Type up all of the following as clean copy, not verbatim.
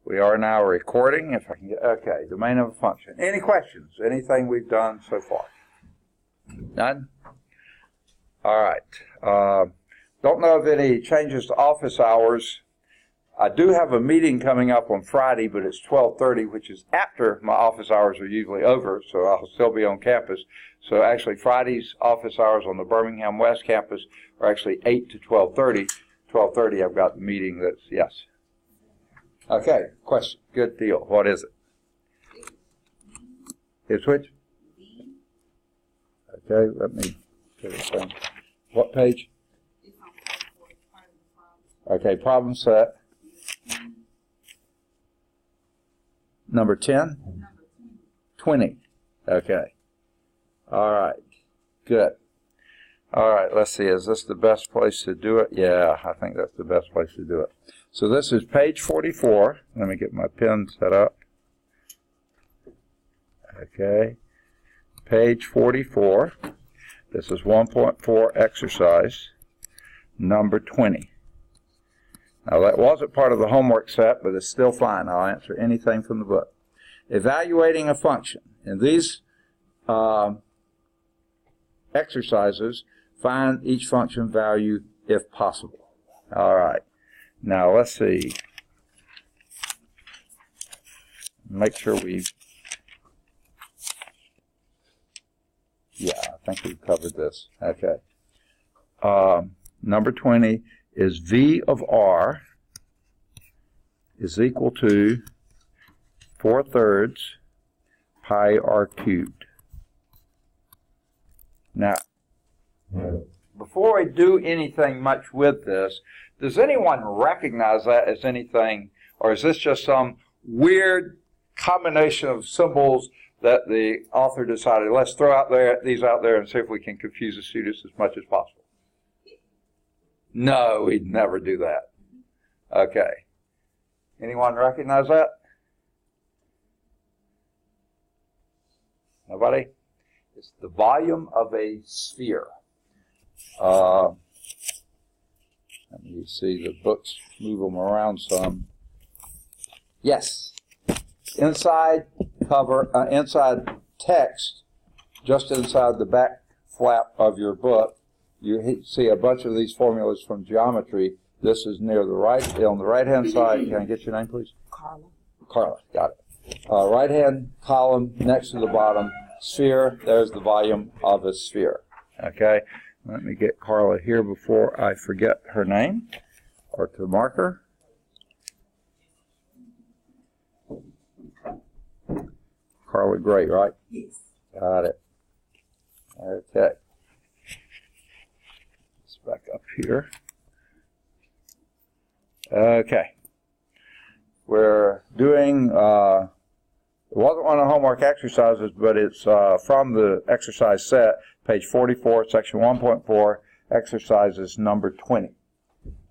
We are now recording. If I can get, okay, domain of a function. Any questions? Anything we've done so far? None? All right. Don't know of any changes to office hours. I do have a meeting coming up on Friday, but it's 12:30, which is after my office hours are usually over, so I'll still be on campus. So actually Friday's office hours on the Birmingham West campus are actually 8 to 12:30. 12:30 I've got the meeting that's, yes. Okay, question. Good deal. What is it? It's which? Okay, let me get it down. What page? Okay, problem set. Number 10? 20. Okay. All right. Good. All right, let's see. Is this the best place to do it? Yeah, I think that's the best place to do it. So this is page 44. Let me get my pen set up. Okay. Page 44. This is 1.4 exercise number 20. Now, that wasn't part of the homework set, but it's still fine. I'll answer anything from the book. Evaluating a function. In these exercises, find each function value if possible. All right. Now, let's see. Make sure yeah, I think we've covered this. Okay. Number 20 is V of R is equal to 4/3 pi R cubed. Now, before we do anything much with this, does anyone recognize that as anything, or is this just some weird combination of symbols that the author decided, let's throw these out there and see if we can confuse the students as much as possible? No, we'd never do that. Okay. Anyone recognize that? Nobody? It's the volume of a sphere. Let me see, the books move them around some. Yes. Inside cover, inside text, just inside the back flap of your book, you see a bunch of these formulas from geometry. This is near the right, on the right-hand side. Can I get your name, please? Carla. Carla, got it. Right-hand column next to the bottom, sphere, there's the volume of a sphere. Okay, let me get Carla here before I forget her name, or to mark her. Carla Gray, right? Yes. Got it. Okay. Let's back up here. Okay. We're doing, it wasn't one of the homework exercises, but it's from the exercise set, page 44, section 1.4, exercises number 20.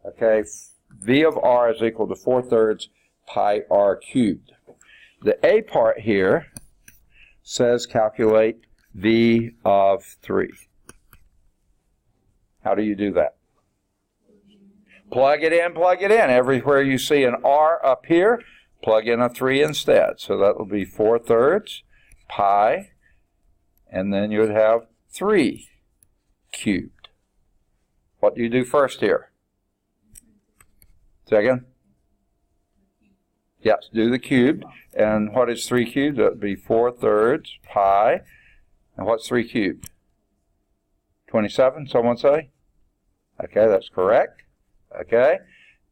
Okay. V of R is equal to 4/3 pi R cubed. The A part here says calculate V of 3. How do you do that? Plug it in, plug it in. Everywhere you see an R up here, plug in a 3 instead. So that will be 4/3 pi, and then you would have 3 cubed. What do you do first here? Second? Yes, do the cubed. And what is 3 cubed? That would be 4/3 pi. And what's 3 cubed? 27, someone say? Okay, that's correct. Okay.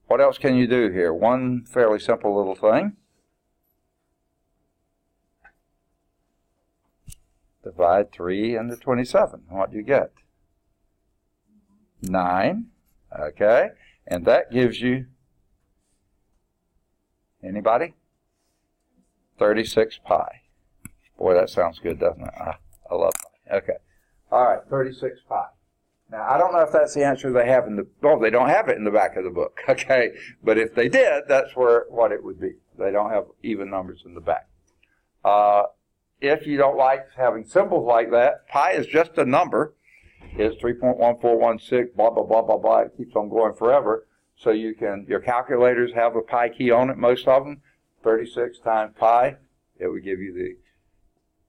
What else can you do here? One fairly simple little thing. Divide 3 into 27. What do you get? 9. Okay. And that gives you, anybody? 36 pi. Boy, that sounds good, doesn't it? I love pi. Okay. All right, 36 pi. Now, I don't know if that's the answer they have in the, well, they don't have it in the back of the book, okay? But if they did, that's what it would be. They don't have even numbers in the back. If you don't like having symbols like that, pi is just a number. It's 3.1416, blah, blah, blah, blah, blah. It keeps on going forever. So you can, your calculators have a pi key on it, most of them. 36 times pi, it would give you the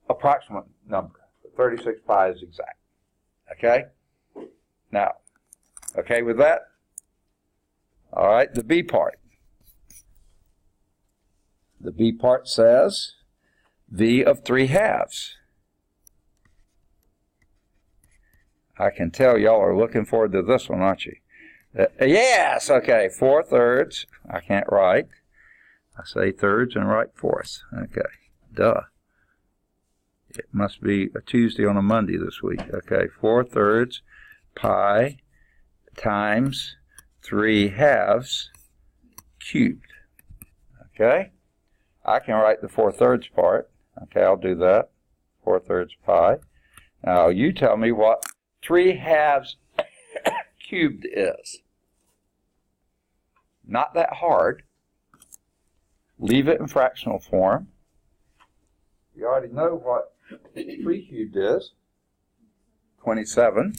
approximate number. 36 pi is exact. Okay? Now, okay with that? All right, the B part. The B part says V of 3/2. I can tell y'all are looking forward to this one, aren't you? Yes, okay, 4/3. I can't write. I say thirds and write fourths. Okay, duh. It must be a Tuesday on a Monday this week. Okay, 4/3 pi times 3/2 cubed. Okay, I can write the 4/3 part. Okay, I'll do that. 4/3 pi. Now you tell me what 3/2 cubed is. Not that hard. Leave it in fractional form. You already know what 3 cubed is. 27.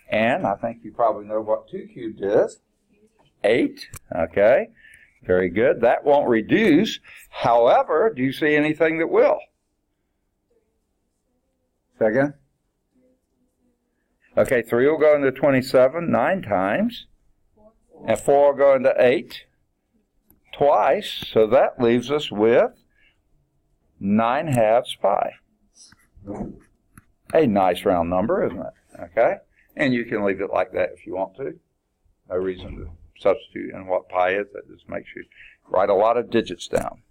And I think you probably know what 2 cubed is. 8. Okay. Very good. That won't reduce. However, do you see anything that will? Second. Okay, 3 will go into 27 9 times. And 4 will go into 8 twice. So that leaves us with 9/2 pi. A nice round number, isn't it? Okay. And you can leave it like that if you want to. No reason to substitute in what pi is. That just makes you write a lot of digits down.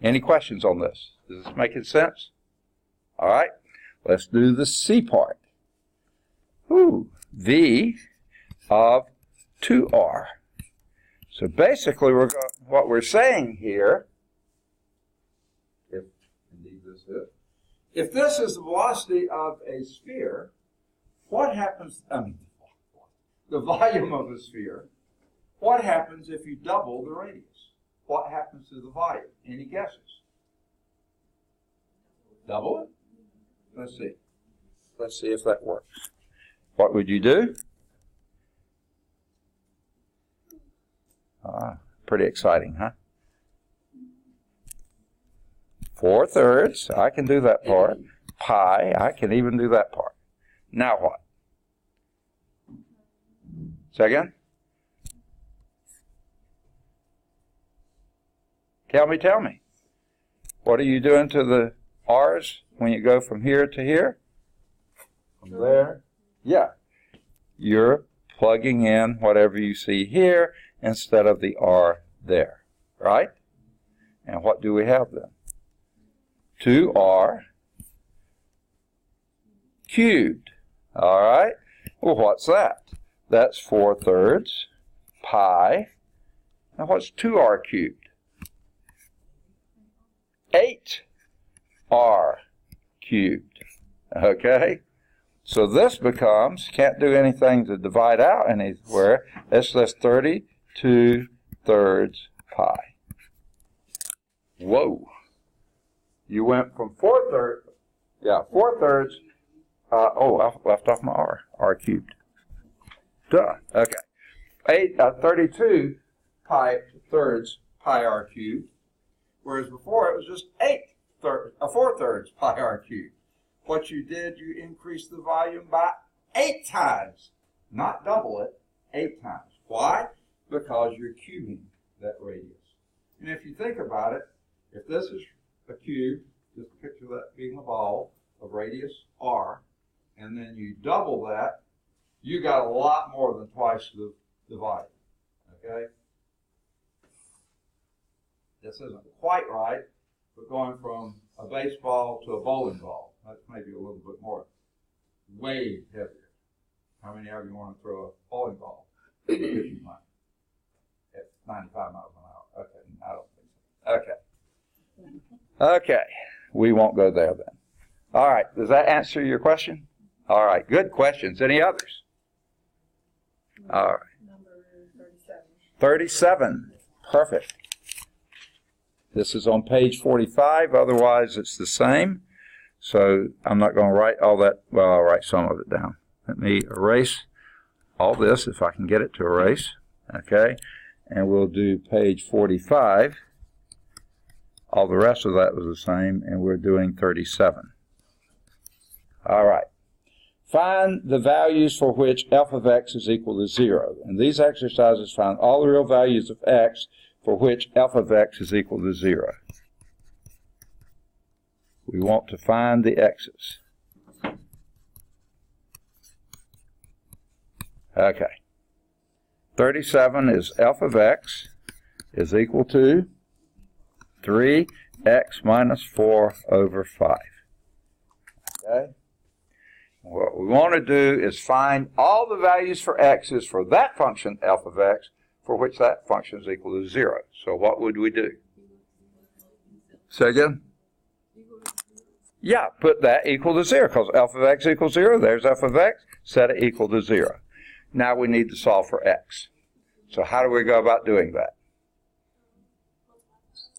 Any questions on this? Does this make sense? All right. Let's do the C part. Ooh, V of 2r. So basically, what we're saying here, if indeed this is, if this is the velocity of a sphere, what happens? The volume of a sphere. What happens if you double the radius? What happens to the volume? Any guesses? Double it? Let's see. Let's see if that works. What would you do? Pretty exciting, huh? 4/3. I can do that part. Pi. I can even do that part. Now what? Say again? Tell me. What are you doing to the r's when you go from here to here? From there? Yeah. You're plugging in whatever you see here instead of the r there, right? And what do we have then? 2r cubed. All right? Well, what's that? That's 4/3 pi. Now what's 2r cubed? 8r cubed. Okay? So this becomes, can't do anything to divide out anywhere. That's 32/3 pi. Whoa. You went from 4/3, 4/3, I left off my r cubed. Duh. Okay. 32 pi/3 pi r cubed, whereas before it was just 4/3 pi r cubed. What you did, you increased the volume by 8 times. Not double it, 8 times. Why? Because you're cubing that radius. And if you think about it, if this is a cube, just picture that being a ball of radius r, and then you double that, you got a lot more than twice the volume. Okay? This isn't quite right, but going from a baseball to a bowling ball, that's maybe a little bit more, way heavier. How many of you want to throw a bowling ball at 95 miles an hour? Okay, I don't think so. Okay. Okay, we won't go there then. All right, does that answer your question? All right, good questions. Any others? All right. Number 37. 37, perfect. This is on page 45, otherwise it's the same. So I'm not going to write all that, well, I'll write some of it down. Let me erase all this if I can get it to erase, okay? and we'll do page 45. All the rest of that was the same, and we're doing 37. All right. Find the values for which f of x is equal to 0. And these exercises find all the real values of x for which f of x is equal to 0. We want to find the x's. Okay. 37 is f of x is equal to 3x minus 4 over 5. Okay? What we want to do is find all the values for x's for that function f of x for which that function is equal to 0. So what would we do? Say again? Yeah, put that equal to 0, because f of x equals 0. There's f of x. Set it equal to 0. Now we need to solve for x. So how do we go about doing that?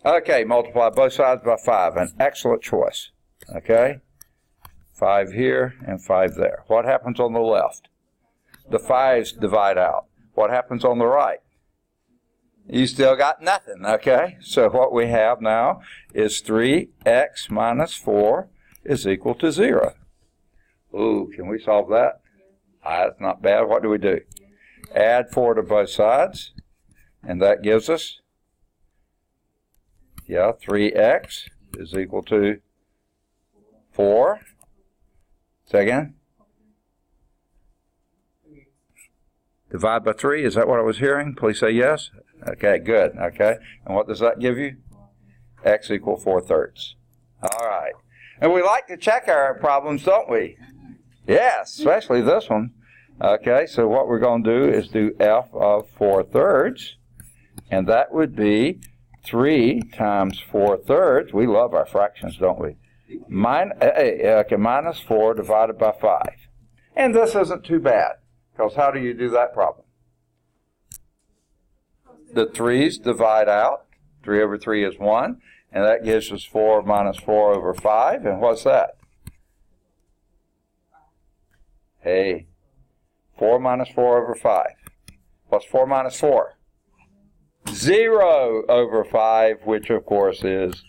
Okay, multiply both sides by 5. An excellent choice. Okay? 5 here and 5 there. What happens on the left? The 5s divide out. What happens on the right? You still got nothing, okay? So what we have now is 3x minus 4 is equal to 0. Ooh, can we solve that? That's not bad. What do we do? Add 4 to both sides, and that gives us, 3x is equal to 4. Say again? Divide by 3, is that what I was hearing? Please say yes. Okay, good. Okay, and what does that give you? X equal 4/3. All right. And we like to check our problems, don't we? Yes, especially this one. Okay, so what we're going to do is do f of 4/3, and that would be 3 times 4/3. We love our fractions, don't we? Minus 4 divided by 5. And this isn't too bad, because how do you do that problem? The 3's divide out. 3 over 3 is 1, and that gives us 4 minus 4 over 5. And what's that? Hey, 4 minus 4 over 5. What's 4 minus 4? 0 over 5, which of course is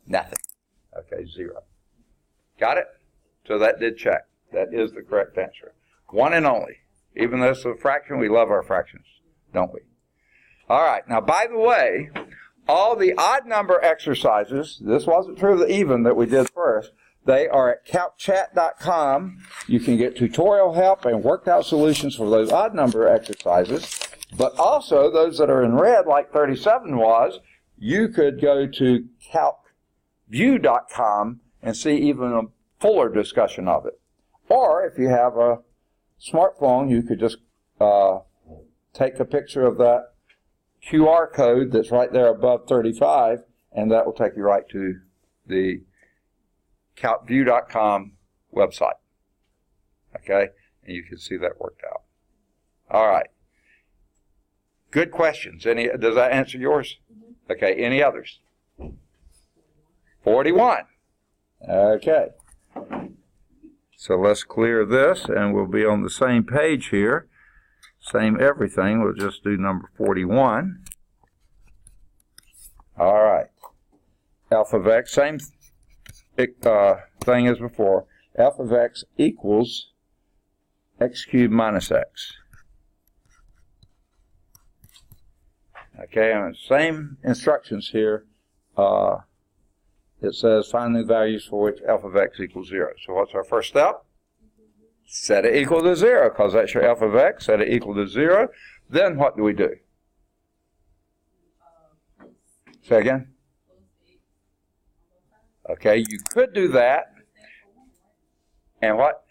nothing. Okay, 0. Got it? So that did check. That is the correct answer. One and only. Even though it's a fraction, we love our fractions, don't we? All right. Now, by the way, all the odd number exercises, this wasn't true of the even that we did first, they are at calcchat.com. You can get tutorial help and worked out solutions for those odd number exercises. But also, those that are in red, like 37 was, you could go to calcview.com and see even a fuller discussion of it. Or if you have a smartphone, you could just take a picture of that QR code that's right there above 35, and that will take you right to the calcview.com website. Okay? And you can see that worked out. All right. Good questions. Does that answer yours? Okay. Any others? 41. Okay. So let's clear this, and we'll be on the same page here. Same everything. We'll just do number 41. All right. F of x, same thing as before. F of x equals x cubed minus x. Okay, and same instructions here. It says find the values for which f of x equals 0. So what's our first step? Set it equal to 0, because that's your f of x. Set it equal to 0. Then what do we do? Say again? Okay, you could do that. And what?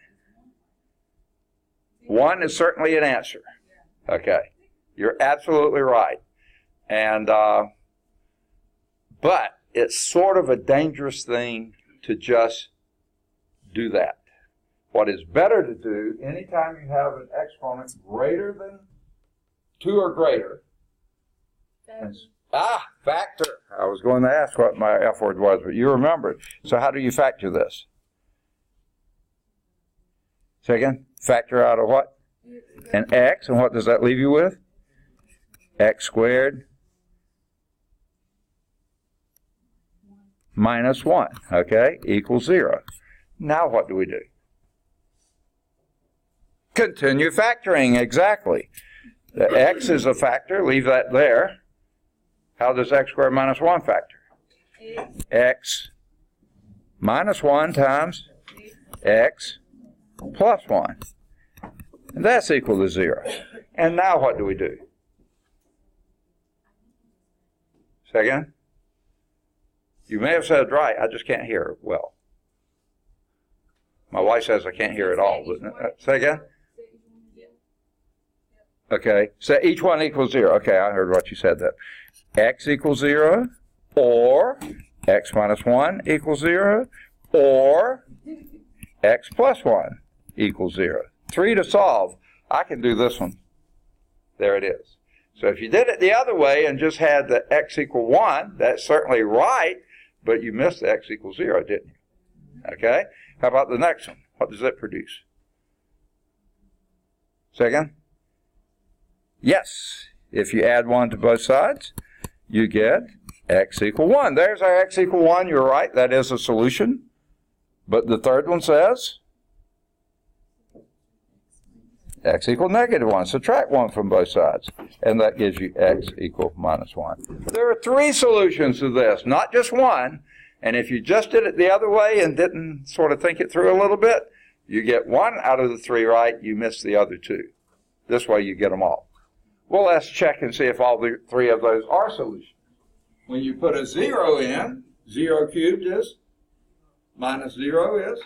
1 is certainly an answer. Okay, you're absolutely right. And but it's sort of a dangerous thing to just do that. What is better to do, anytime you have an exponent greater than 2 or greater, factor. I was going to ask what my F word was, but you remembered. So how do you factor this? Say again? Factor out of what? An x, and what does that leave you with? x squared minus 1, okay, equals 0. Now what do we do? Continue factoring, exactly. The x is a factor, leave that there. How does x squared minus 1 factor? X minus 1 times x plus 1. And that's equal to 0. And now what do we do? Say again? You may have said right, I just can't hear it well. My wife says I can't hear it all. Say again? Okay, so each one equals 0. Okay, I heard what you said there. X equals 0, or x minus 1 equals 0, or x plus 1 equals 0. 3 to solve. I can do this one. There it is. So if you did it the other way and just had the x equal 1, that's certainly right, but you missed the x equals 0, didn't you? Okay? How about the next one? What does it produce? Say again? Yes. If you add 1 to both sides, you get x equal 1. There's our x equal 1. You're right. That is a solution. But the third one says x equal negative 1. Subtract 1 from both sides. And that gives you x equal minus 1. There are 3 solutions to this, not just one. And if you just did it the other way and didn't sort of think it through a little bit, you get 1 out of the 3 right. You miss the other 2. This way you get them all. Well, let's check and see if all the 3 of those are solutions. When you put a 0 in, 0 cubed is minus 0 is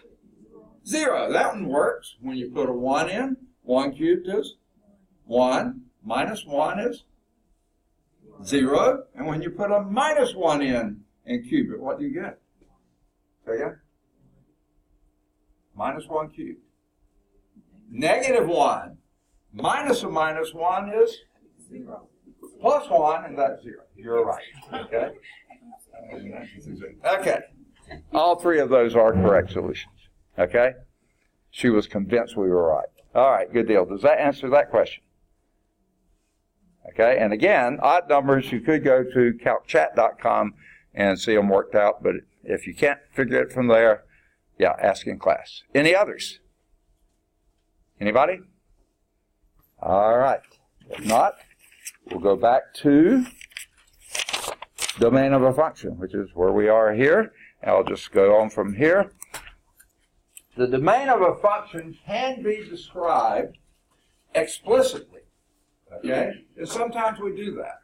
0. That one works. When you put a 1 in, 1 cubed is 1. Minus 1 is 0. And when you put a minus 1 in and cube it, what do you get? Say again? Minus 1 cubed. Negative 1. Minus a minus 1 is 0. Plus 1, and that's 0. You're right. Okay? Okay. All 3 of those are correct solutions. Okay? She was convinced we were right. All right, good deal. Does that answer that question? Okay, and again, odd numbers, you could go to calcchat.com and see them worked out, but if you can't figure it from there, yeah, ask in class. Any others? Anybody? All right. If not, we'll go back to domain of a function, which is where we are here. I'll just go on from here. The domain of a function can be described explicitly, okay? And sometimes we do that.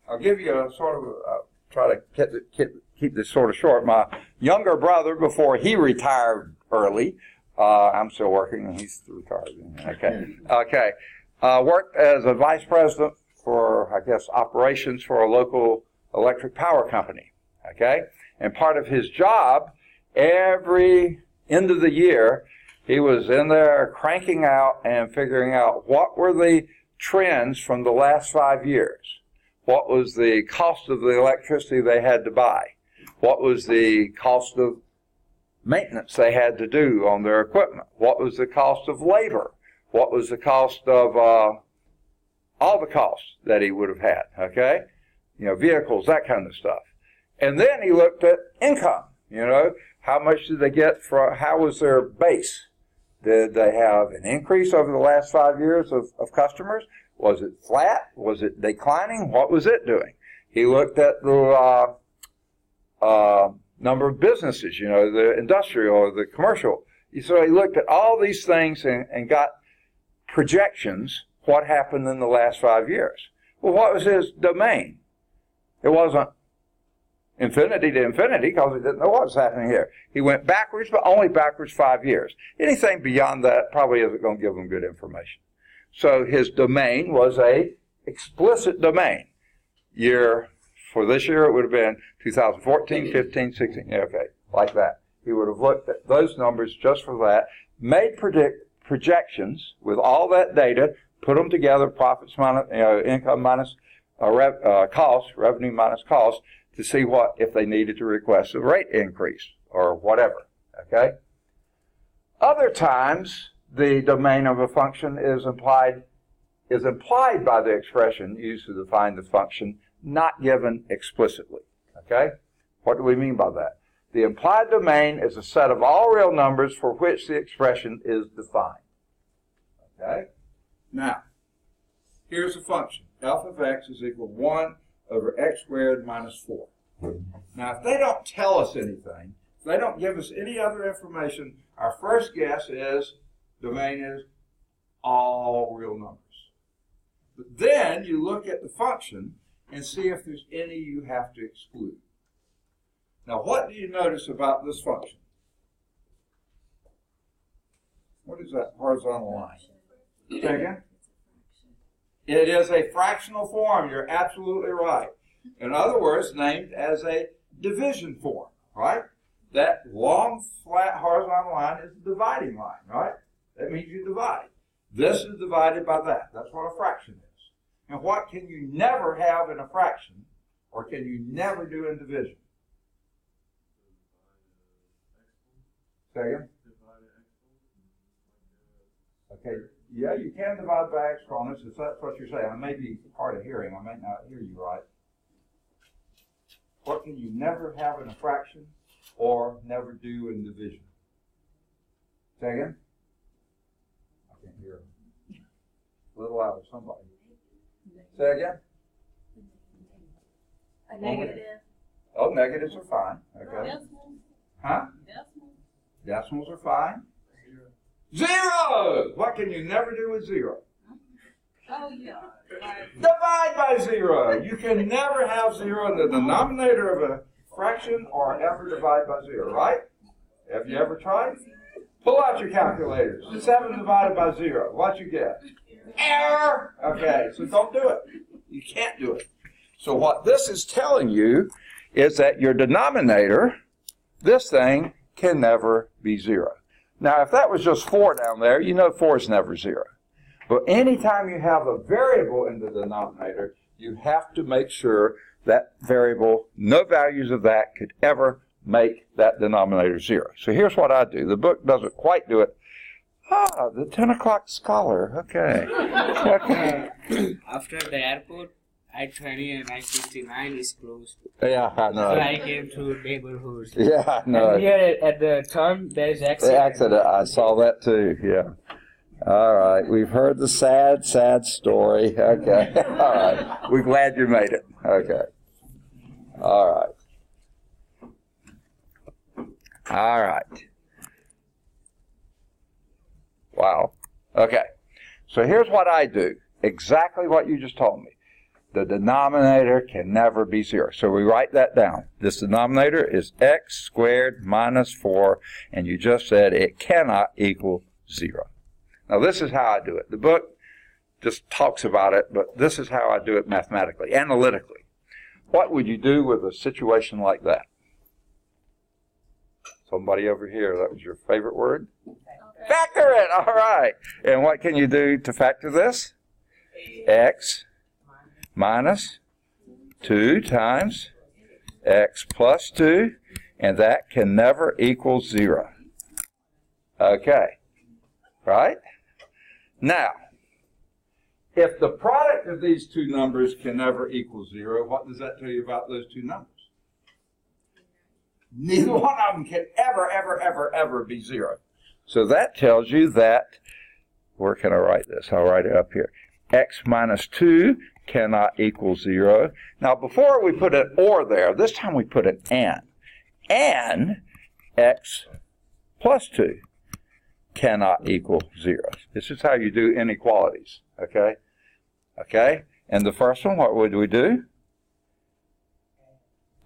I'll give you a sort of, try to keep this sort of short. My younger brother, before he retired early, I'm still working and he's retired. Okay. Worked as a vice president for, I guess, operations for a local electric power company, okay? And part of his job, every end of the year, he was in there cranking out and figuring out what were the trends from the last 5 years. What was the cost of the electricity they had to buy? What was the cost of maintenance they had to do on their equipment? What was the cost of labor? What was the cost of all the costs that he would have had, okay? You know, vehicles, that kind of stuff. And then he looked at income, you know, how much did they get from, how was their base? Did they have an increase over the last 5 years of customers? Was it flat? Was it declining? What was it doing? He looked at the number of businesses, you know, the industrial or the commercial. So he looked at all these things and got projections, what happened in the last 5 years. Well, what was his domain? It wasn't infinity to infinity because he didn't know what was happening here. He went backwards, but only backwards 5 years. Anything beyond that probably isn't going to give him good information. So his domain was a explicit domain. For this year, it would have been 2014, 15, 16. Okay, like that. He would have looked at those numbers just for that, made projections with all that data, put them together, profits minus, income minus cost, revenue minus cost, to see what, if they needed to request a rate increase or whatever, okay? Other times, the domain of a function is implied is implied by the expression used to define the function, not given explicitly. Okay? What do we mean by that? The implied domain is a set of all real numbers for which the expression is defined. Okay? Now, here's a function. F of x is equal to 1 over x squared minus 4. Now, if they don't tell us anything, if they don't give us any other information, our first guess is domain is all real numbers. But then you look at the function and see if there's any you have to exclude. Now, what do you notice about this function? What is that horizontal line? Say again? It is a fractional form. You're absolutely right. In other words, named as a division form, right? That long, flat, horizontal line is the dividing line, right? That means you divide. This is divided by that. That's what a fraction is. And what can you never have in a fraction, or can you never do in division? Second? Okay, yeah, you can divide by exponents if that's what you're saying. I may be hard of hearing. I may not hear you right. What can you never have in a fraction or never do in division? Second? I can't hear. A little louder, somebody. Say again? A negative. Oh, negatives are fine. Okay. Decimals. Huh? Decimals. Decimals are fine. Zero! What can you never do with zero? Oh, yeah. Divide by zero. You can never have zero in the denominator of a fraction or ever divide by zero, right? Have you ever tried? Pull out your calculators. 7 divided by 0. What you get? Error! Okay, so don't do it. You can't do it. So what this is telling you is that your denominator, this thing, can never be 0. Now, if that was just 4 down there, you know 4 is never 0. But anytime you have a variable in the denominator, you have to make sure that variable, no values of that could ever make that denominator 0. So here's what I do. The book doesn't quite do it. Ah, the 10 o'clock scholar. Okay. Okay. After the airport, I-20 and I-69 is closed. Yeah, I know. So I came to neighborhoods. Yeah, I know. And here at the turn, there is accident. The accident, I saw that too, yeah. All right, we've heard the sad, sad story. Okay, all right. We're glad you made it. Okay. All right. All right. Wow. Okay. So here's what I do. Exactly what you just told me. The denominator can never be 0. So we write that down. This denominator is x squared minus 4, and you just said it cannot equal 0. Now this is how I do it. The book just talks about it, but this is how I do it mathematically, analytically. What would you do with a situation like that? Somebody over here, that was your favorite word? Factor it, all right. And what can you do to factor this? X minus 2 times x plus 2, and that can never equal 0. Okay, right? Now, if the product of these two numbers can never equal 0, what does that tell you about those two numbers? Neither one of them can ever be 0. So that tells you that, where can I write this? I'll write it up here. X minus 2 cannot equal 0. Now, before we put an or there, this time we put an and. And x plus 2 cannot equal 0. This is how you do inequalities, okay? Okay? And the first one, what would we do?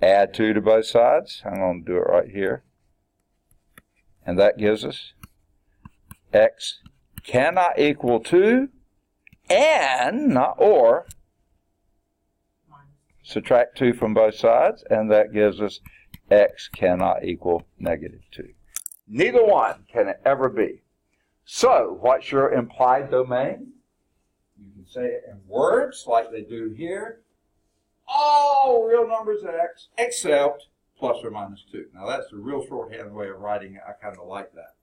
Add 2 to both sides. I'm going to do it right here. And that gives us x cannot equal 2 and, not or, subtract 2 from both sides, and that gives us x cannot equal negative 2. Neither one can it ever be. So, what's your implied domain? You can say it in words like they do here. All real numbers x except plus or minus 2. Now that's a real shorthand way of writing it. I kind of like that.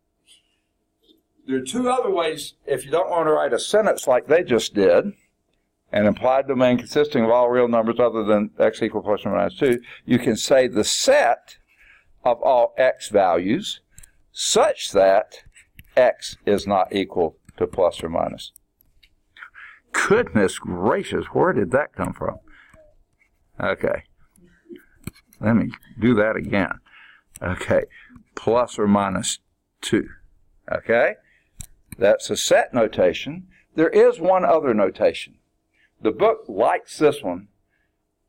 There are two other ways, if you don't want to write a sentence like they just did, an implied domain consisting of all real numbers other than x equal plus or minus 2, you can say the set of all x values such that x is not equal to plus or minus. Goodness gracious, where did that come from? Okay. Let me do that again. Okay. Plus or minus 2. Okay? That's a set notation. There is one other notation. The book likes this one,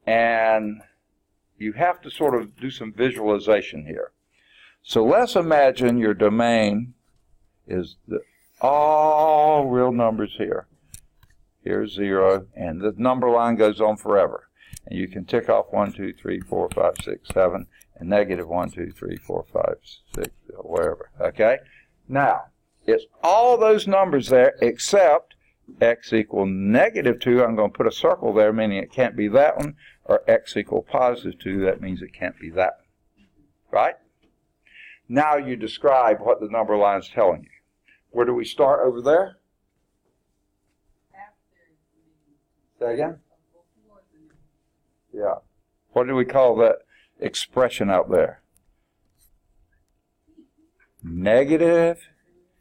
and you have to sort of do some visualization here. So let's imagine your domain is all real numbers here. Here's 0, and the number line goes on forever. And you can tick off 1, 2, 3, 4, 5, 6, 7, and negative 1, 2, 3, 4, 5, 6, wherever. Okay? Now, it's all those numbers there except x equal negative 2. I'm going to put a circle there, meaning it can't be that one, or x equal positive 2. That means it can't be that one. Right? Now you describe what the number line is telling you. Where do we start over there? Say again? Yeah. What do we call that expression out there? Negative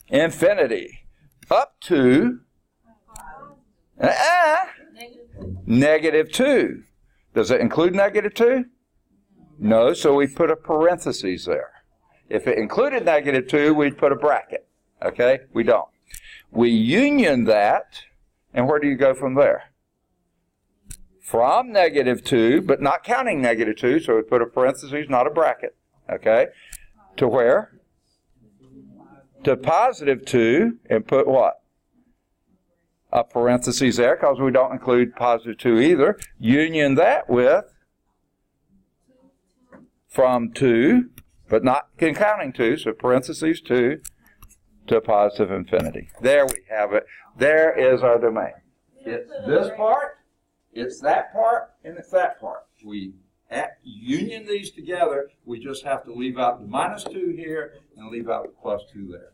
infinity. Up to negative 2. Does it include negative 2? No, so we put a parenthesis there. If it included negative 2, we'd put a bracket. Okay? We don't. We union that, and where do you go from there? From negative 2, but not counting negative 2, so we put a parenthesis, not a bracket. Okay? To where? To positive 2, and put what? A parenthesis there, because we don't include positive 2 either. Union that with from 2, but not counting 2, so parentheses 2 to positive infinity. There we have it. There is our domain. It's this part, it's that part, and it's that part. We union these together. We just have to leave out the minus 2 here and leave out the plus 2 there.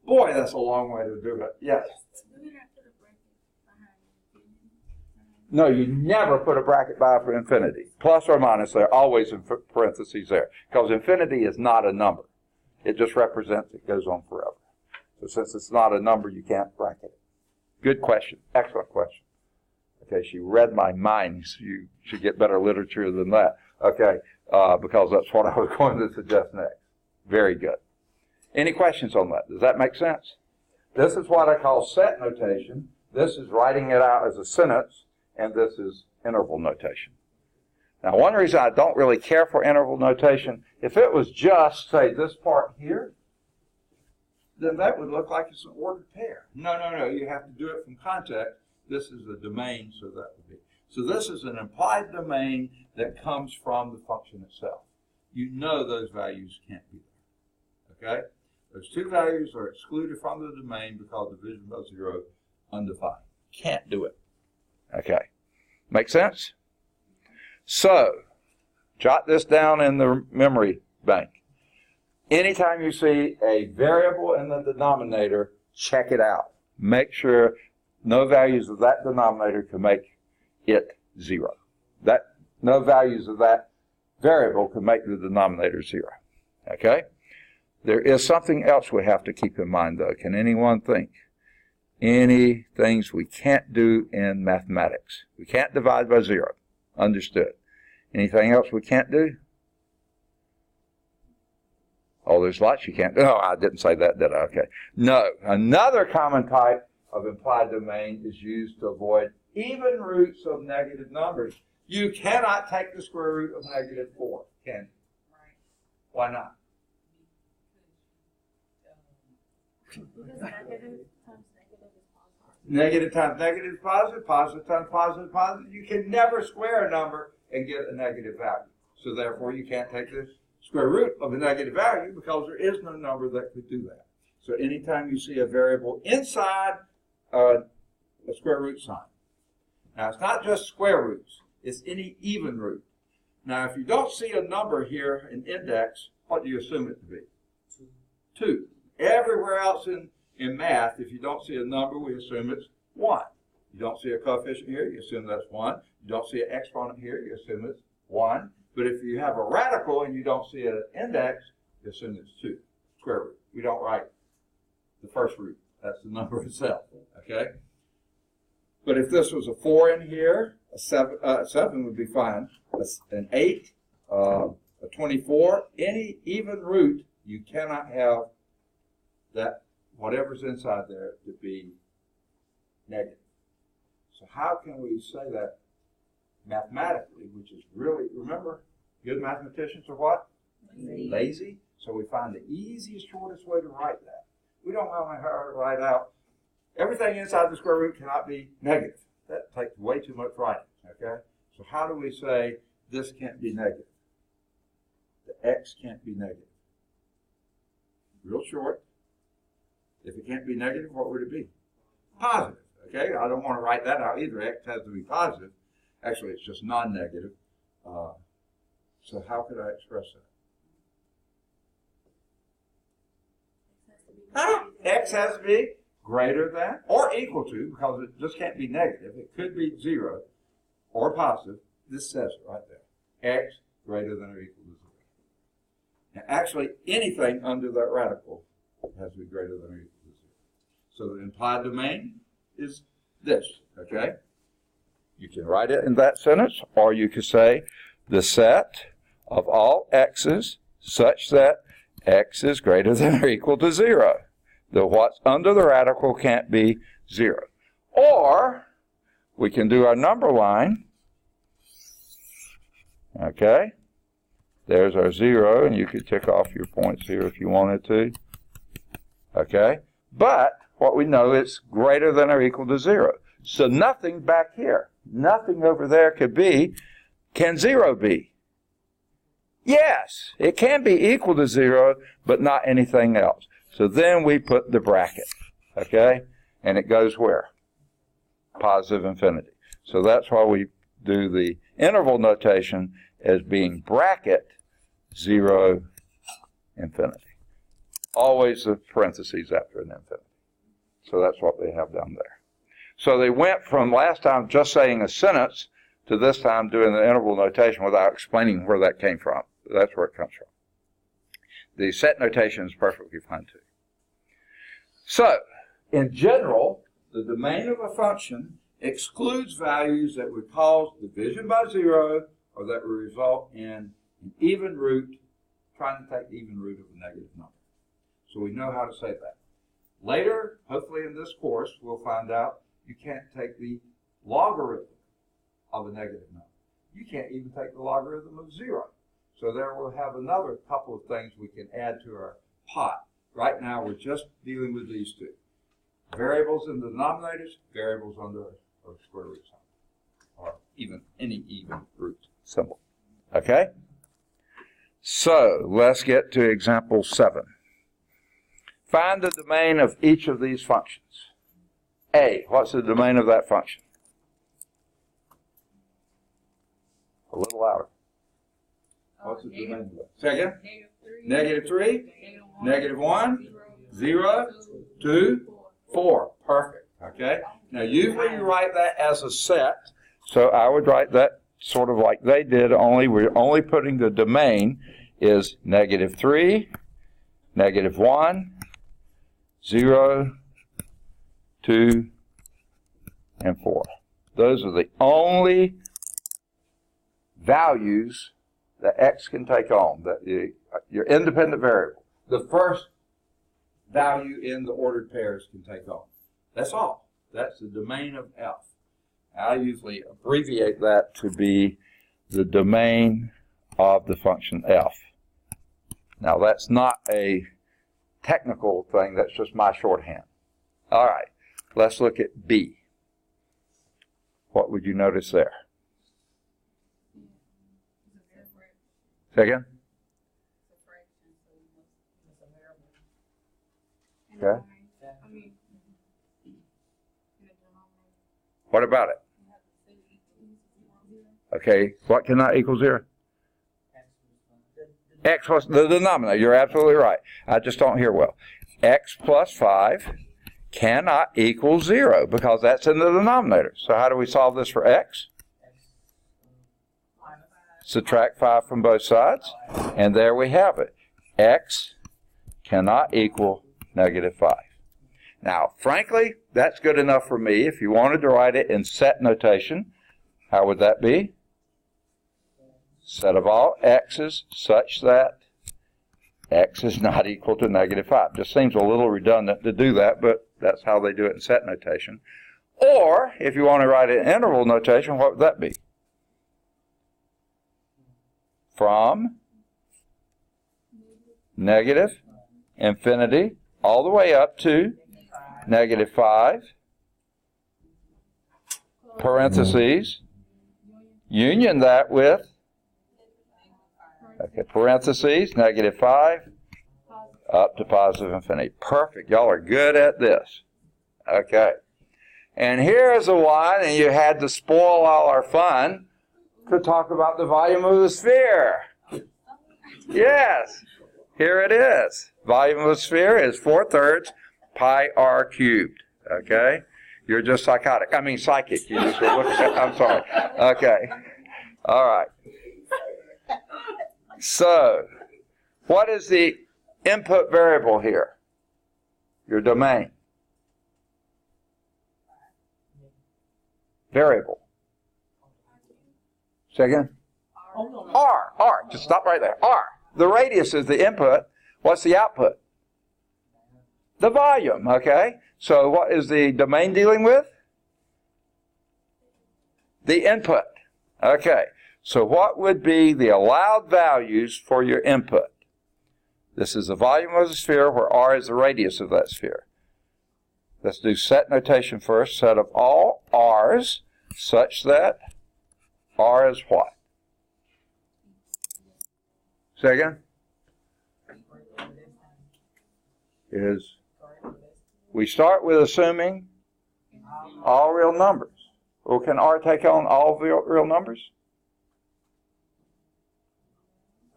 Boy, that's a long way to do it. Yes? No, you never put a bracket by for infinity. Plus or minus, they're always in parentheses there. Because infinity is not a number. It just represents it goes on forever. So since it's not a number, you can't bracket it. Good question. Excellent question. Okay, she read my mind. You should get better literature than that. Okay, because that's what I was going to suggest next. Very good. Any questions on that? Does that make sense? This is what I call set notation. This is writing it out as a sentence, and this is interval notation. Now, one reason I don't really care for interval notation, if it was just, say, this part here, then that would look like it's an ordered pair. No, no, no. You have to do it from context. This is the domain, so that would be. So this is an implied domain that comes from the function itself. You know those values can't be there. Okay? Those two values are excluded from the domain because division by 0 undefined. Can't do it. Okay. Make sense? So, jot this down in the memory bank. Anytime you see a variable in the denominator, check it out. Make sure no values of that denominator can make it 0. No values of that variable can make the denominator 0. Okay? There is something else we have to keep in mind, though. Can anyone think? Any things we can't do in mathematics? We can't divide by 0. Understood. Anything else we can't do? Oh, there's lots you can't do. No, I didn't say that, did I? Okay. No. Another common type of implied domain is used to avoid even roots of negative numbers. You cannot take the square root of negative 4, can you? Right. Why not? Because Negative times negative is positive, positive times positive is positive. You can never square a number and get a negative value. So therefore, you can't take the square root of a negative value because there is no number that could do that. So anytime you see a variable inside a square root sign. Now, it's not just square roots. It's any even root. Now, if you don't see a number here in index, what do you assume it to be? 2. Everywhere else in in math, if you don't see a number, we assume it's 1. You don't see a coefficient here, you assume that's 1. You don't see an exponent here, you assume it's 1. But if you have a radical and you don't see an index, you assume it's 2, square root. We don't write the first root. That's the number itself, okay? But if this was a 4 in here, a 7 would be fine. An 8, a 24, any even root, you cannot have that whatever's inside there to be negative. So how can we say that mathematically, which is really, remember, good mathematicians are what? Lazy. So we find the easiest, shortest way to write that. We don't know how to write out everything inside the square root cannot be negative. That takes way too much writing, okay? So how do we say this can't be negative? The x can't be negative. Real short. If it can't be negative, what would it be? Positive, okay? I don't want to write that out either. X has to be positive. Actually, it's just non-negative. So how could I express that? X has to be greater than or equal to, because it just can't be negative. It could be 0 or positive. This says it right there. X greater than or equal to 0. Now, actually, anything under that radical has to be greater than or equal to 0. So the implied domain is this, okay? You can write it in that sentence, or you could say the set of all x's such that x is greater than or equal to 0. The what's under the radical can't be 0. Or we can do our number line. Okay. There's our 0, and you could tick off your points here if you wanted to. Okay. But what we know is greater than or equal to 0. So nothing back here, nothing over there could be. Can 0 be? Yes, it can be equal to 0, but not anything else. So then we put the bracket, okay? And it goes where? Positive infinity. So that's why we do the interval notation as being bracket 0 infinity. Always the parentheses after an infinity. So that's what they have down there. So they went from last time just saying a sentence to this time doing the interval notation without explaining where that came from. That's where it comes from. The set notation is perfectly fine too. So, in general, the domain of a function excludes values that would cause division by 0 or that would result in an even root, trying to take the even root of a negative number. So we know how to say that. Later, hopefully in this course, we'll find out you can't take the logarithm of a negative number. You can't even take the logarithm of 0. So there we'll have another couple of things we can add to our pot. Right now we're just dealing with these two. Variables in the denominators, variables under a square root symbol. Or even any even root symbol. Okay? So let's get to example 7. Find the domain of each of these functions. A, what's the domain of that function? A little louder. What's the domain of that? Second? Negative 3. Negative 1. 0. 2. 4. Perfect. Okay? Now, usually you write that as a set. So I would write that sort of like they did, only we're only putting the domain is negative 3, negative 1, 0, 2, and 4. Those are the only values that x can take on, that your independent variable. The first value in the ordered pairs can take on. That's all. That's the domain of f. I usually abbreviate that to be the domain of the function f. Now that's not a technical thing, that's just my shorthand. All right, let's look at B. What would you notice there? Second? Okay. What about it? Okay, what cannot equal 0? X was the denominator. You're absolutely right. I just don't hear well. x plus 5 cannot equal 0 because that's in the denominator. So how do we solve this for x? Subtract 5 from both sides, and there we have it. X cannot equal negative 5. Now, frankly, that's good enough for me. If you wanted to write it in set notation, how would that be? Set of all x's such that x is not equal to negative 5. Just seems a little redundant to do that, but that's how they do it in set notation. Or, if you want to write it in interval notation, what would that be? From negative infinity all the way up to negative 5, parentheses, union that with, okay, parentheses, negative 5, up to positive infinity. Perfect. Y'all are good at this. Okay. And here is a one, and you had to spoil all our fun to talk about the volume of the sphere. Yes. Here it is. Volume of the sphere is 4/3 pi r cubed. Okay? You're just psychotic. I mean psychic. You just were looking at, I'm sorry. Okay. All right. So, what is the input variable here? Your domain. Variable. Second? R. Just stop right there. R. The radius is the input. What's the output? The volume, okay? So what is the domain dealing with? The input. Okay. So what would be the allowed values for your input? This is the volume of the sphere where R is the radius of that sphere. Let's do set notation first. Set of all R's such that R is what? Second? Is we start with assuming all real numbers. Well, can R take on all real numbers?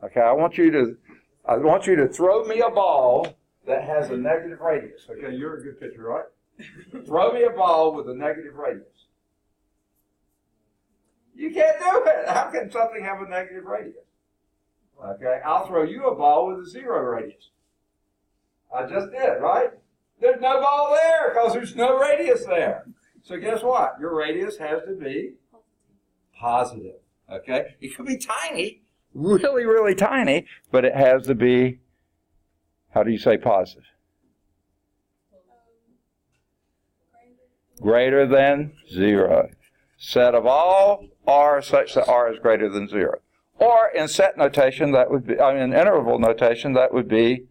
Okay, I want you to throw me a ball that has a negative radius. Okay, you're a good pitcher, right? Throw me a ball with a negative radius. You can't do it. How can something have a negative radius? Okay, I'll throw you a ball with a 0 radius. I just did, right? There's no ball there because there's no radius there. So guess what? Your radius has to be positive. Okay? It could be tiny, really, really tiny, but it has to be, how do you say positive? Greater than 0. Set of all R such that R is greater than 0. Or in set notation, that would be, in interval notation, that would be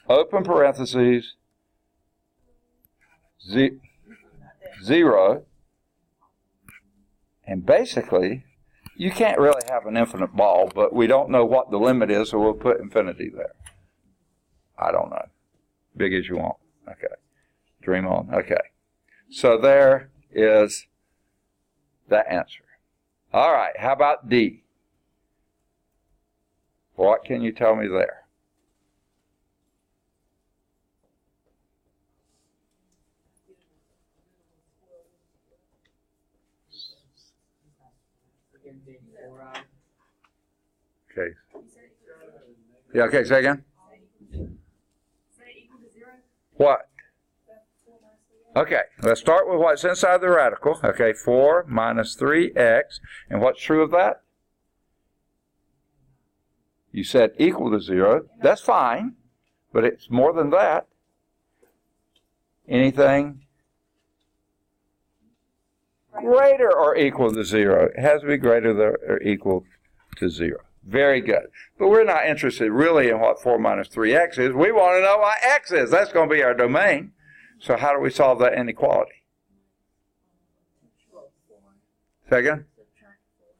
open parentheses, 0, and basically, you can't really have an infinite ball, but we don't know what the limit is, so we'll put infinity there. I don't know. Big as you want. Okay. Dream on. Okay. So there is that answer. All right, how about D? What can you tell me there? Okay. Yeah, okay, say again. What? Okay, let's start with what's inside the radical. Okay, 4 minus 3x. And what's true of that? You said equal to 0. That's fine, but it's more than that. Anything greater or equal to 0. It has to be greater than or equal to 0. Very good. But we're not interested really in what 4 minus 3x is. We want to know what x is. That's going to be our domain. So how do we solve that inequality? Second?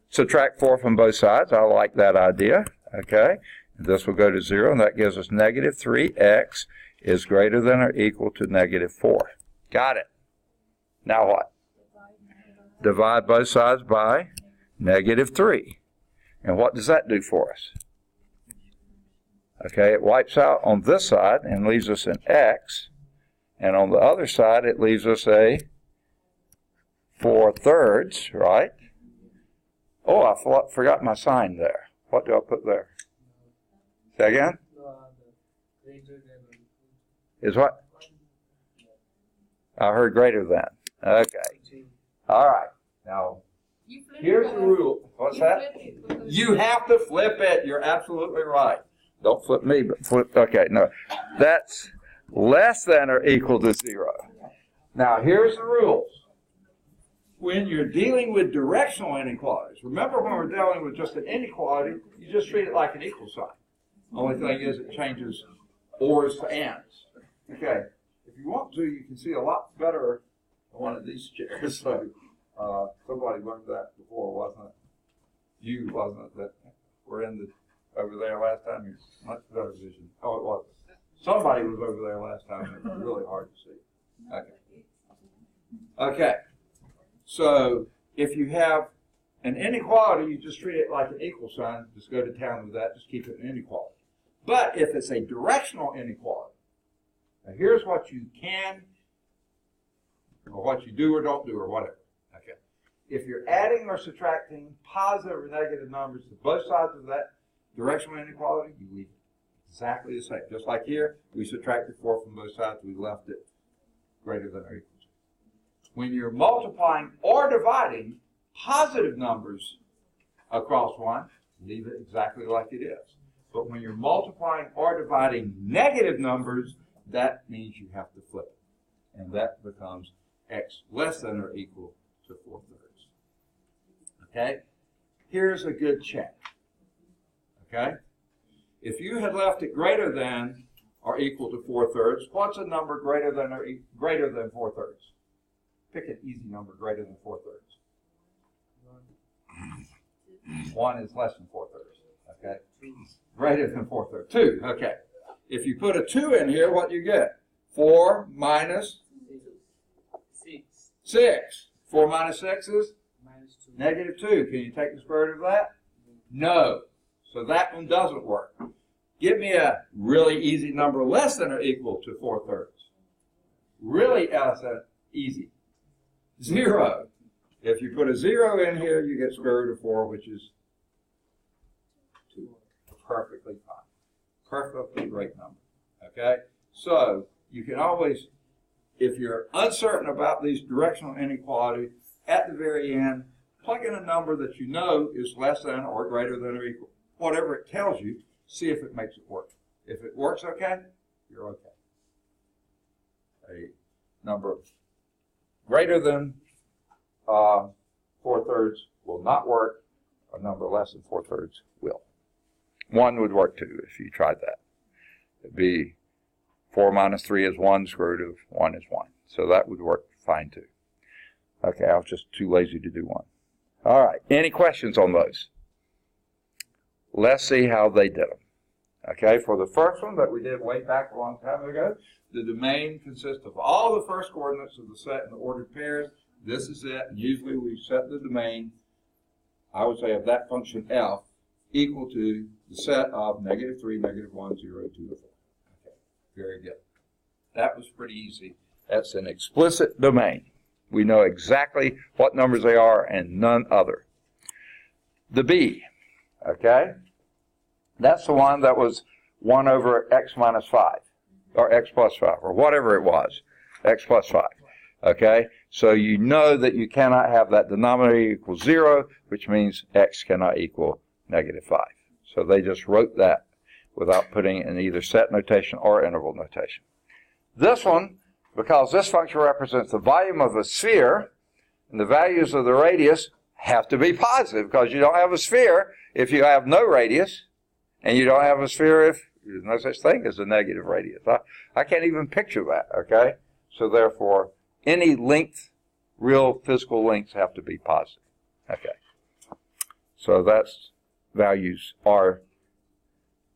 Subtract 4 from both sides. I like that idea. Okay. And this will go to 0, and that gives us negative 3x is greater than or equal to negative 4. Got it. Now what? Divide both sides by negative 3. And what does that do for us? Okay, it wipes out on this side and leaves us an x, and on the other side it leaves us a 4/3, right? Oh, I forgot my sign there. What do I put there? Say again? Is what? I heard greater than. Okay. All right. Now, here's the rule. What's that? You have to flip it. You're absolutely right. Don't flip me, but flip. Okay, no. That's less than or equal to 0. Now, here's the rules. When you're dealing with directional inequalities, remember when we're dealing with just an inequality, you just treat it like an equal sign. Only thing is it changes ors to ands. Okay. If you want to, you can see a lot better on one of these chairs. So somebody learned that before, wasn't it? You, wasn't it? That were in the over there last time. You much better vision. Oh, it wasn't. Somebody was over there last time. It was really hard to see. Okay. Okay. So if you have an inequality, you just treat it like an equal sign. Just go to town with that. Just keep it an inequality. But if it's a directional inequality, now here's what you can, or what you do or don't do, or whatever. Okay. If you're adding or subtracting positive or negative numbers to both sides of that directional inequality, you leave it exactly the same. Just like here, we subtracted 4 from both sides. We left it greater than or equal to. When you're multiplying or dividing positive numbers across one, leave it exactly like it is. But when you're multiplying or dividing negative numbers, that means you have to flip it. And that becomes x less than or equal to 4/3. Okay? Here's a good check. Okay? If you had left it greater than or equal to 4/3, what's a number greater than 4/3? Pick an easy number greater than 4/3. 1 is less than 4/3. Okay? Greater than 4/3. 2. Okay. If you put a 2 in here, what do you get? 4 minus 6. 4 minus 6 is? Negative 2. Can you take the square root of that? No. So that one doesn't work. Give me a really easy number less than or equal to 4/3. Really easy. 0. If you put a 0 in here, you get square root of 4, which is 2. Perfectly fine. Perfectly great number. Okay? So, you can always, if you're uncertain about these directional inequalities, at the very end, plug in a number that you know is less than or greater than or equal. Whatever it tells you, see if it makes it work. If it works okay, you're okay. A number greater than 4/3 will not work. A number less than 4/3 will. 1 would work too if you tried that. It'd be 4 minus 3 is 1, square root of 1 is 1. So that would work fine too. Okay, I was just too lazy to do 1. All right, any questions on those? Let's see how they did them. Okay, for the first one that we did way back a long time ago, the domain consists of all the first coordinates of the set in the ordered pairs. This is it. Usually we set the domain, I would say, of that function f equal to the set of -3, -1, 0, 2, or 4. Okay, very good. That was pretty easy. That's an explicit domain. We know exactly what numbers they are and none other. The b, okay, that's the one that was 1 over x minus 5, or x plus 5, or whatever it was, x plus 5. Okay, so you know that you cannot have that denominator equal 0, which means x cannot equal -5. So they just wrote that without putting it in either set notation or interval notation. This one, because this function represents the volume of a sphere, and the values of the radius have to be positive, because you don't have a sphere if you have no radius, and you don't have a sphere if there's no such thing as a negative radius. I can't even picture that, okay? So therefore, any length, real physical lengths have to be positive. Okay. So that's values are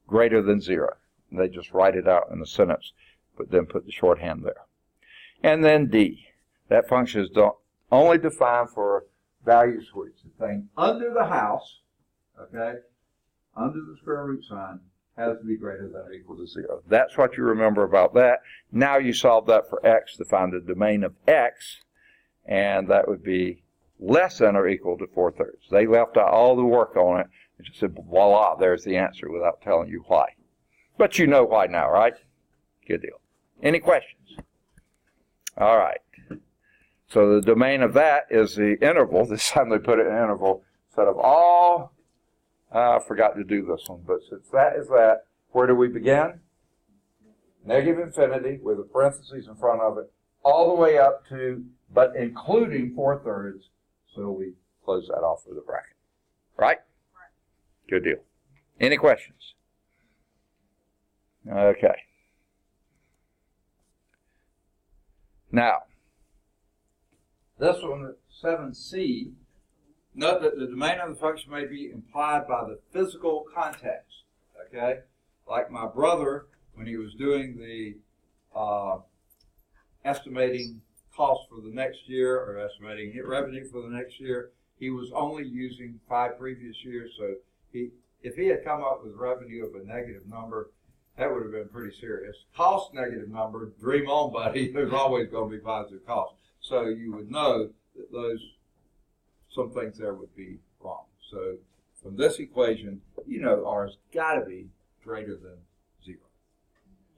greater than 0. They just write it out in the sentence, but then put the shorthand there. And then d. That function is only defined for values which the thing under the house, okay, under the square root sign, has to be greater than or equal to 0. That's what you remember about that. Now you solve that for x to find the domain of x, and that would be less than or equal to 4/3. They left out all the work on it and just said, voila, there's the answer without telling you why. But you know why now, right? Good deal. Any questions? All right. So the domain of that is the interval. This time they put it in interval instead of all. I forgot to do this one, but since that is that, where do we begin? Negative infinity with a parentheses in front of it, all the way up to, but including 4/3, so we close that off with a bracket. Right? Good deal. Any questions? Okay. Now, this one, 7c, note that the domain of the function may be implied by the physical context. Okay? Like my brother, when he was doing the estimating cost for the next year, or estimating revenue for the next year, he was only using 5 previous years. So if he had come up with revenue of a negative number, that would have been pretty serious. Cost negative number, dream on, buddy. There's always going to be positive cost. So you would know that some things there would be wrong. So from this equation, you know R's got to be greater than 0.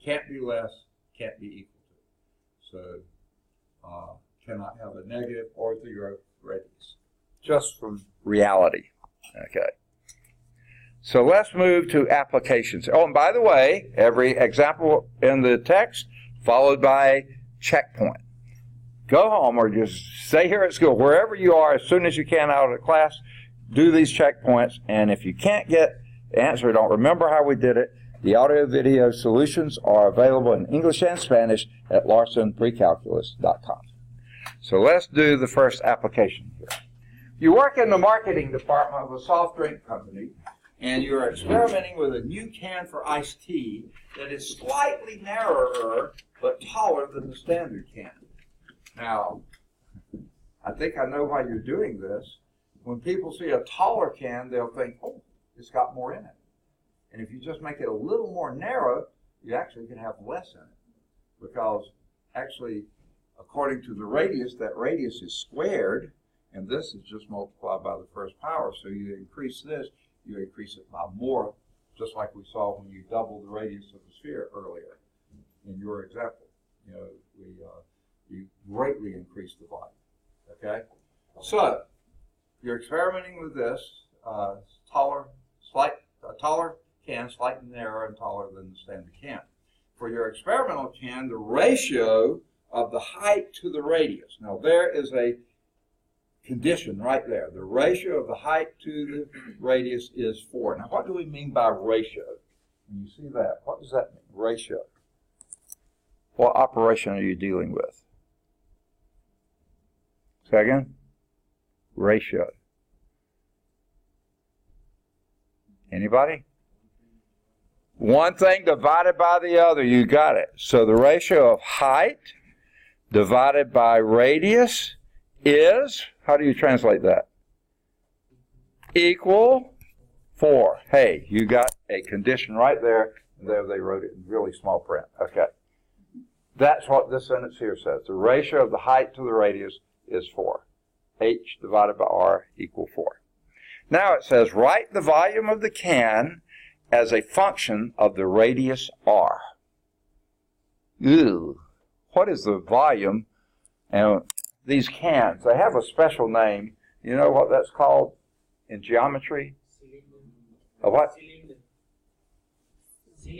Can't be less, can't be equal to. So cannot have a negative or 0 radius. Just from reality. Okay. So let's move to applications. Oh, and by the way, every example in the text followed by a checkpoint. Go home or just stay here at school, wherever you are, as soon as you can out of the class, do these checkpoints. And if you can't get the answer, don't remember how we did it, the audio-video solutions are available in English and Spanish at larsonprecalculus.com. So let's do the first application here. You work in the marketing department of a soft drink company, and you're experimenting with a new can for iced tea that is slightly narrower but taller than the standard can. Now, I think I know why you're doing this. When people see a taller can, they'll think, oh, it's got more in it. And if you just make it a little more narrow, you actually can have less in it. Because actually, according to the radius, that radius is squared, and this is just multiplied by the first power. So you increase this, you increase it by more, just like we saw when you doubled the radius of the sphere earlier in your example. You know, you greatly increase the volume. Okay? So, you're experimenting with this taller can, slightly narrower and taller than the standard can. For your experimental can, the ratio of the height to the radius. Now, there is a condition right there. The ratio of the height to the radius is 4. Now, what do we mean by ratio? When you see that, what does that mean, ratio? What operation are you dealing with? Second, ratio. Anybody? One thing divided by the other, you got it. So the ratio of height divided by radius is, how do you translate that? Equal 4. Hey, you got a condition right there, and there they wrote it in really small print. Okay. That's what this sentence here says. The ratio of the height to the radius is 4. H divided by R equal 4. Now it says, write the volume of the can as a function of the radius R. Ew. What is the volume? And these cans, they have a special name. You know what that's called in geometry? A what?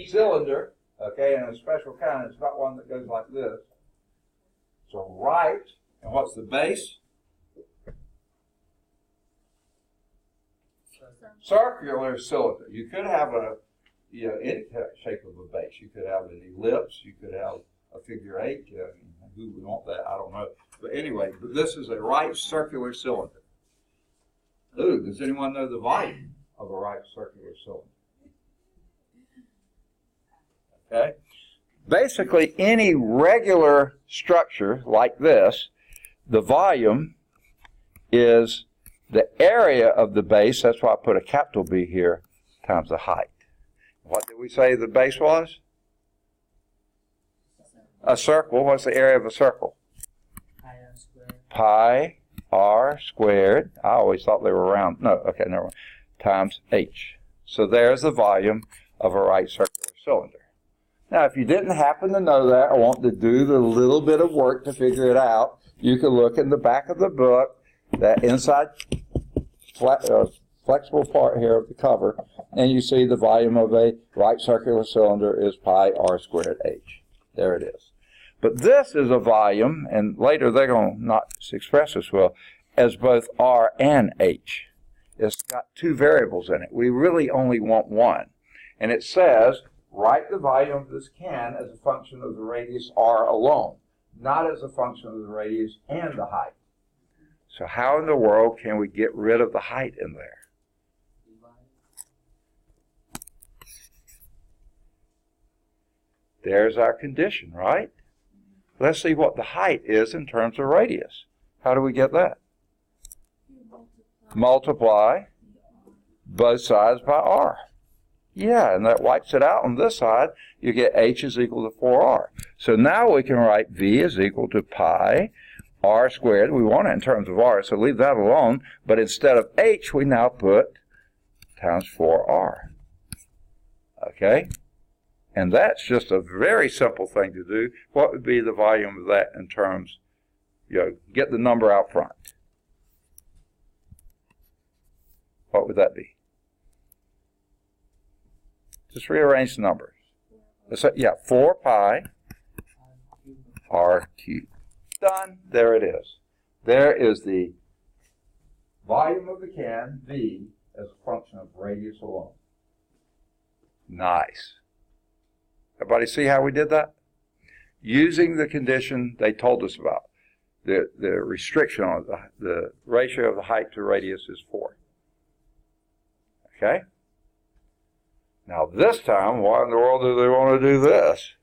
Cylinder. Okay, and a special kind. It's not one that goes like this. So right, and what's the base? Circular cylinder. You could have any shape of a base. You could have an ellipse. You could have a figure 8. Who would want that? I don't know. But anyway, this is a right circular cylinder. Ooh, does anyone know the volume of a right circular cylinder? Okay. Basically, any regular structure like this, the volume is the area of the base, that's why I put a capital B here, times the height. What did we say the base was? A circle. What's the area of a circle? Pi r squared. Pi r squared. I always thought they were round. No, okay, never mind. Times h. So there's the volume of a right circular cylinder. Now, if you didn't happen to know that or want to do the little bit of work to figure it out, you can look in the back of the book, that inside flexible part here of the cover, and you see the volume of a right circular cylinder is pi r squared h. There it is. But this is a volume, and later they're going to not express this well, as both r and h. It's got two variables in it. We really only want one. And it says, write the volume of this can as a function of the radius r alone, not as a function of the radius and the height. So how in the world can we get rid of the height in there? There's our condition, right? Let's see what the height is in terms of radius. How do we get that? Multiply both sides by r. Yeah, and that wipes it out on this side. You get h is equal to 4r. So now we can write v is equal to pi r squared. We want it in terms of r, so leave that alone. But instead of h, we now put times 4r. Okay? And that's just a very simple thing to do. What would be the volume of that in terms, get the number out front. What would that be? Just rearrange the numbers. Yeah, 4 pi r cubed. Done. There it is. There is the volume of the can, V, as a function of radius alone. Nice. Everybody see how we did that? Using the condition they told us about. The restriction on the ratio of the height to radius is 4. Okay? Now this time, why in the world do they want to do this?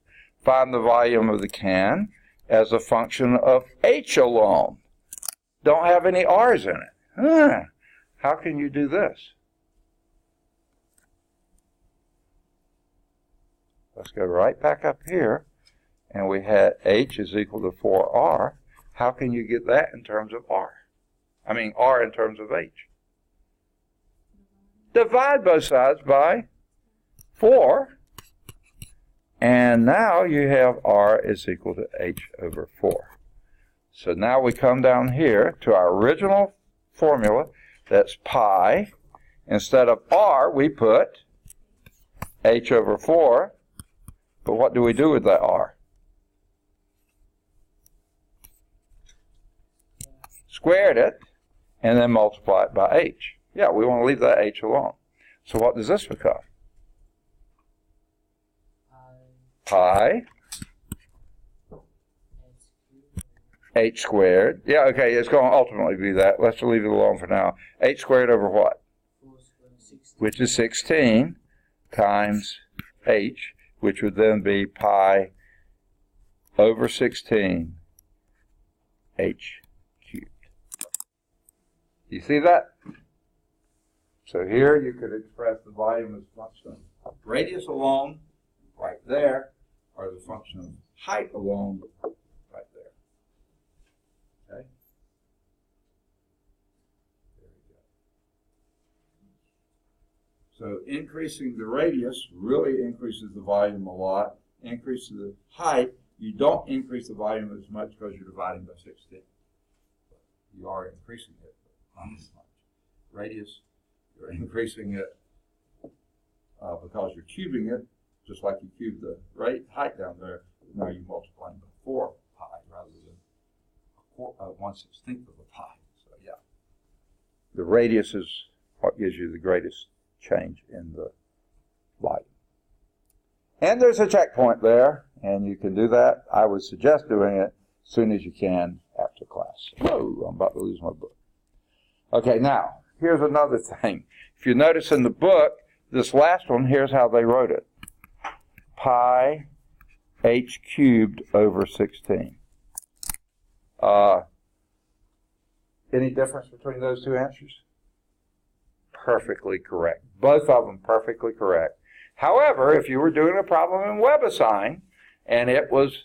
Find the volume of the can as a function of h alone. Don't have any r's in it. How can you do this? Let's go right back up here, and we had h is equal to 4r. How can you get that in terms of r? I mean r in terms of h. Divide both sides by 4, and now you have r is equal to h over 4. So now we come down here to our original formula. That's pi. Instead of r, we put h over 4. But what do we do with that r? Squared it, and then multiply it by h. Yeah, we want to leave that h alone. So what does this become? Pi h squared. Yeah, okay, it's going to ultimately be that. Let's leave it alone for now. H squared over what? Which is 16 times h, which would then be pi over 16 h cubed. You see that? So here you could express the volume as a function of radius alone, right there, or as a function of height alone, right there. Okay? There we go. So increasing the radius really increases the volume a lot. Increases the height, you don't increase the volume as much because you're dividing by 16. You are increasing it, but not as much. Radius, you're increasing it because you're cubing it, just like you cube the height down there. Now you're multiplying by 4 pi rather than 1/16 of a pi. So yeah, the radius is what gives you the greatest change in the volume. And there's a checkpoint there, and you can do that. I would suggest doing it as soon as you can after class. Whoa, I'm about to lose my book. Okay, now, here's another thing. If you notice in the book, this last one, here's how they wrote it. Pi h cubed over 16. Any difference between those two answers? Perfectly correct. Both of them perfectly correct. However, if you were doing a problem in WebAssign, and it was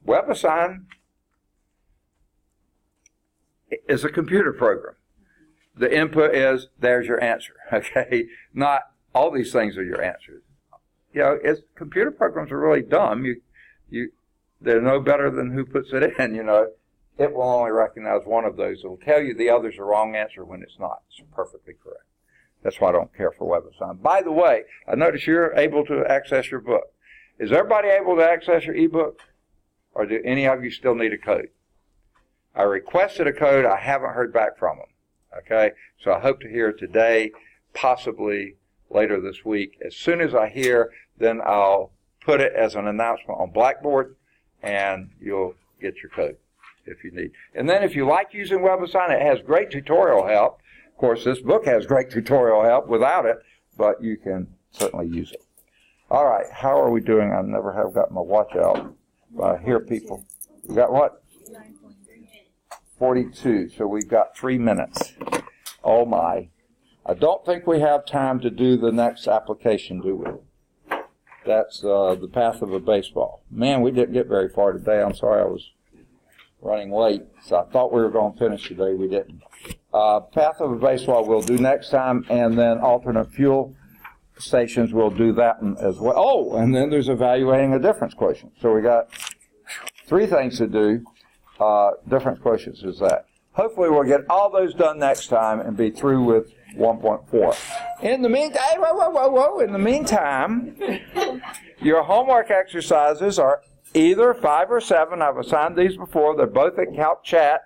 WebAssign is a computer program. The input is, there's your answer, okay? Not all these things are your answers. You know, computer programs are really dumb. They're no better than who puts it in, you know. It will only recognize one of those. It'll tell you the other's the wrong answer when it's not. It's perfectly correct. That's why I don't care for WebAssign. By the way, I notice you're able to access your book. Is everybody able to access your ebook? Or do any of you still need a code? I requested a code. I haven't heard back from them. Okay? So I hope to hear today, possibly later this week. As soon as I hear, then I'll put it as an announcement on Blackboard, and you'll get your code if you need. And then if you like using WebAssign, it has great tutorial help. Of course, this book has great tutorial help without it, but you can certainly use it. All right, how are we doing? I never have got my watch out. I hear people. We got what? 42, so we've got 3 minutes. Oh my. I don't think we have time to do the next application, do we? That's the path of a baseball. Man, we didn't get very far today. I'm sorry I was running late, so I thought we were going to finish today. We didn't. Path of a baseball we'll do next time, and then alternate fuel stations we'll do that one as well. Oh, and then there's evaluating a difference quotient. So we got 3 things to do. Difference quotients is that. Hopefully we'll get all those done next time and be through with 1.4. In the meantime, in the meantime, your homework exercises are either 5 or 7. I've assigned these before. They're both at Calc Chat.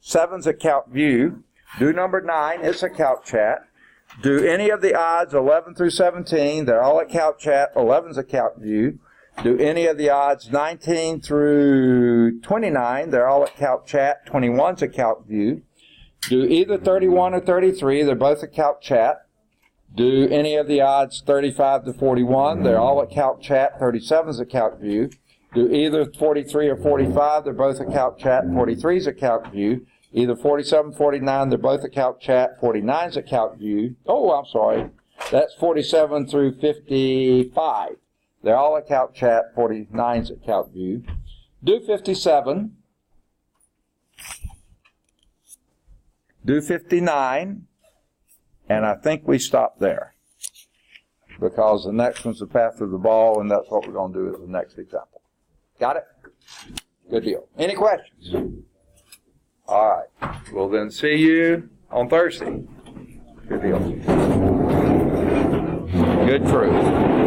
7's at Calc View. Do number 9. It's a Calc Chat. Do any of the odds 11 through 17. They're all at Calc Chat. 11's a Calc View. Do any of the odds 19 through 29. They're all at Calc Chat. 21's a Calc View. Do either 31 or 33. They're both at Calc Chat. Do any of the odds 35 to 41. They're all at Calc Chat. 37's a Calc View. Do either 43 or 45. They're both at Calc Chat. 43's a Calc View. Either 47, 49. They're both at Calc Chat. 49's a Calc View. Oh, I'm sorry. That's 47 through 55. They're all at Calc Chat. 49's at Calc View. Do 57. Do 59. And I think we stop there, because the next one's the path of the ball, and that's what we're going to do as the next example. Got it? Good deal. Any questions? All right. We'll then see you on Thursday. Good deal. Good crew.